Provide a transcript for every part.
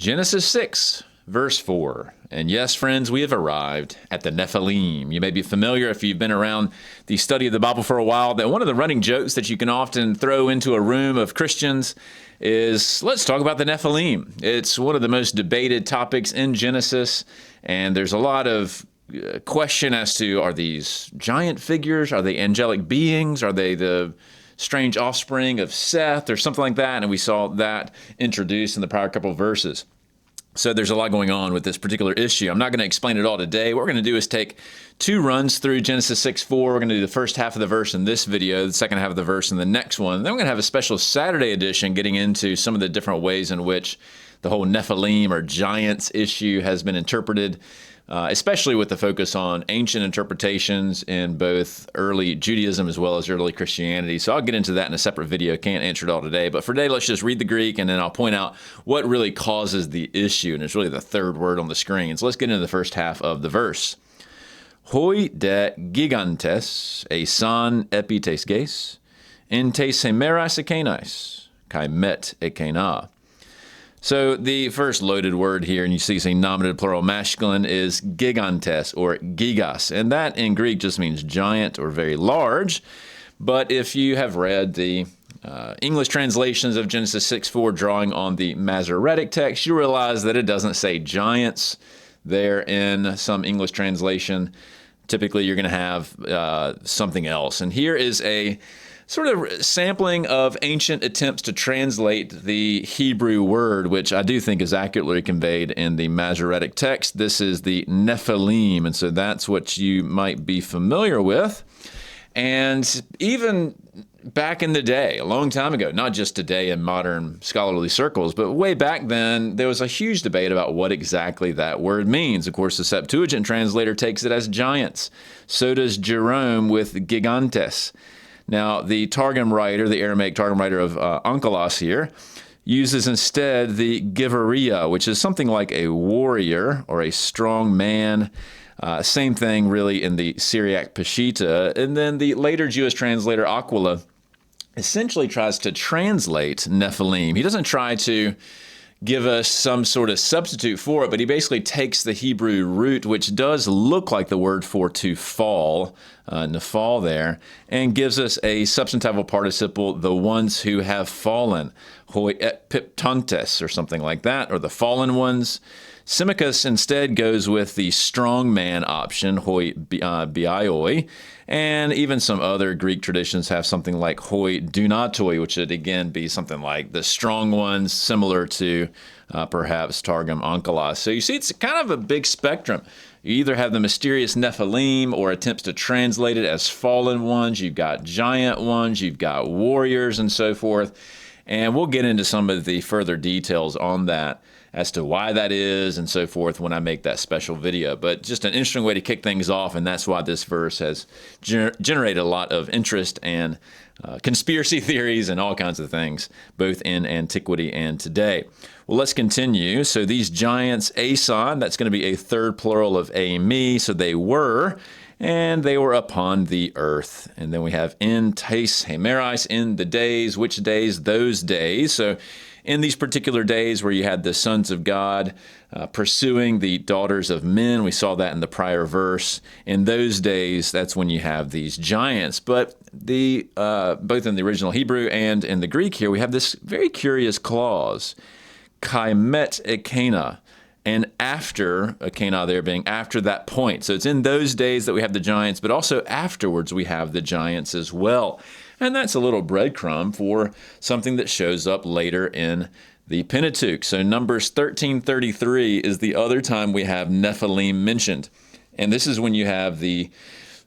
Genesis 6, verse 4. And yes, friends, we have arrived at the Nephilim. You may be familiar if you've been around the study of the Bible for a while that one of the running jokes that you can often throw into a room of Christians is, let's talk about the Nephilim. It's one of the most debated topics in Genesis, and there's a lot of question as to, are these giant figures? Are they angelic beings? Are they the strange offspring of Seth or something like that? And we saw that introduced in the prior couple of verses. So there's a lot going on with this particular issue. I'm not going to explain it all today. What we're going to do is take two runs through Genesis 6:4. We're going to do the first half of the verse in this video, the second half of the verse in the next one. Then we're going to have a special Saturday edition getting into some of the different ways in which the whole Nephilim or giants issue has been interpreted, especially with the focus on ancient interpretations in both early Judaism as well as early Christianity. So I'll get into that in a separate video. Can't answer it all today. But for today, let's just read the Greek, and then I'll point out what really causes the issue. And it's really the third word on the screen. So let's get into the first half of the verse. Hoi de gigantes esan epites ges, en tes hemeras ekenais, kai met ekena. So the first loaded word here, and you see a nominative plural masculine, is gigantes or gigas. And that in Greek just means giant or very large. But if you have read the English translations of Genesis 6:4 drawing on the Masoretic text, you realize that it doesn't say giants there in some English translation. Typically, you're going to have something else. And here is a sort of sampling of ancient attempts to translate the Hebrew word, which I do think is accurately conveyed in the Masoretic text. This is the Nephilim, and so that's what you might be familiar with. And even back in the day, a long time ago, not just today in modern scholarly circles, but way back then, there was a huge debate about what exactly that word means. Of course, the Septuagint translator takes it as giants. So does Jerome with gigantes. Now, the Targum writer, the Aramaic Targum writer of Onkelos here, uses instead the Givaria, which is something like a warrior or a strong man. Same thing really in the Syriac Peshitta. And then the later Jewish translator Aquila essentially tries to translate Nephilim. He doesn't try to give us some sort of substitute for it, but he basically takes the Hebrew root, which does look like the word for to fall, nafal there, and gives us a substantival participle, the ones who have fallen, hoi et piptantes, or something like that, or the fallen ones. Symmachus instead goes with the strong man option, hoi biaioi, and even some other Greek traditions have something like hoi dunatoi, which would again be something like the strong ones, similar to perhaps Targum Onkelos. So you see, it's kind of a big spectrum. You either have the mysterious Nephilim or attempts to translate it as fallen ones. You've got giant ones. You've got warriors and so forth. And we'll get into some of the further details on that as to why that is and so forth when I make that special video. But just an interesting way to kick things off, and that's why this verse has generated a lot of interest and conspiracy theories and all kinds of things, both in antiquity and today. Well, let's continue. So these giants, Ason, that's going to be a third plural of Ami, so they were, and they were upon the earth. And then we have in tes hemerais, in the days. Which days? Those days. So in these particular days where you had the sons of God pursuing the daughters of men, we saw that in the prior verse. In those days, that's when you have these giants. But both in the original Hebrew and in the Greek here, we have this very curious clause, kai met ekena, and after, ekena there being after that point. So it's in those days that we have the giants, but also afterwards we have the giants as well. And that's a little breadcrumb for something that shows up later in the Pentateuch. So Numbers 13:33 is the other time we have Nephilim mentioned. And this is when you have the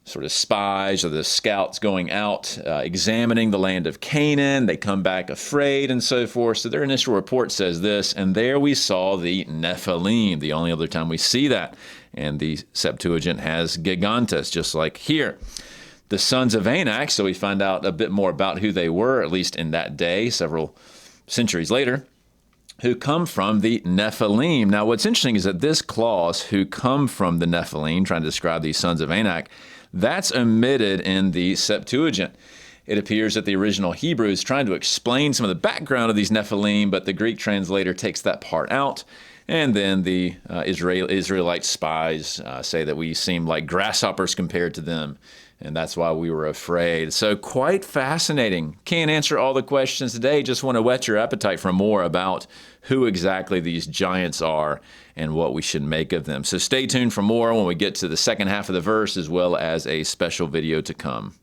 sort of spies or the scouts going out, examining the land of Canaan. They come back afraid and so forth. So their initial report says this, and there we saw the Nephilim, the only other time we see that. And the Septuagint has gigantes, just like here. The sons of Anak, so we find out a bit more about who they were, at least in that day, several centuries later, who come from the Nephilim. Now, what's interesting is that this clause, who come from the Nephilim, trying to describe these sons of Anak, that's omitted in the Septuagint. It appears that the original Hebrew is trying to explain some of the background of these Nephilim, but the Greek translator takes that part out. And then the Israelite spies say that we seem like grasshoppers compared to them, and that's why we were afraid. So quite fascinating. Can't answer all the questions today. Just want to whet your appetite for more about who exactly these giants are and what we should make of them. So stay tuned for more when we get to the second half of the verse, as well as a special video to come.